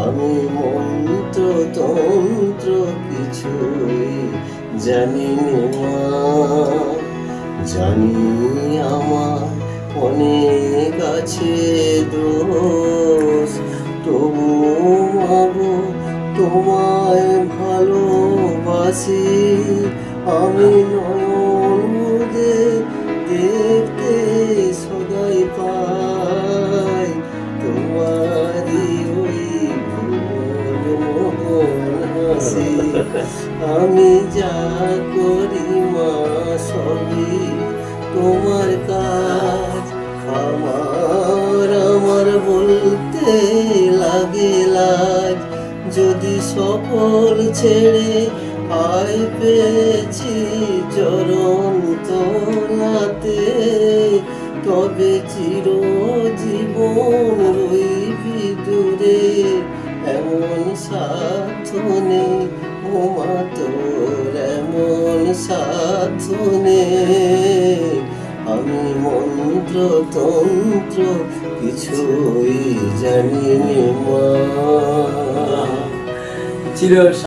আমি মন্ত্র তন্ত্র কিছুই জানি মা, জানি আমার অনেক আছে দোষ, তবু মাগো তোমায় ভালোবাসি। আমি নয়ন মুদে দেখতে সদাই পাই তোমারি ওই মোহন হাসি। আমি যা করি মা সবই তোমার কাজ, আমার বলতে লাগে লাজ। যদি সকল ছেড়ে আয় পেয়েছি চরণ তলাতে, তবে চিরজীবন রইবি দূরে, এমন সাধ্য নেই ও মা তোর, এমন সাধ্য নেই। আমি মন্ত্র তন্ত্র কিছুই জানি মা। চির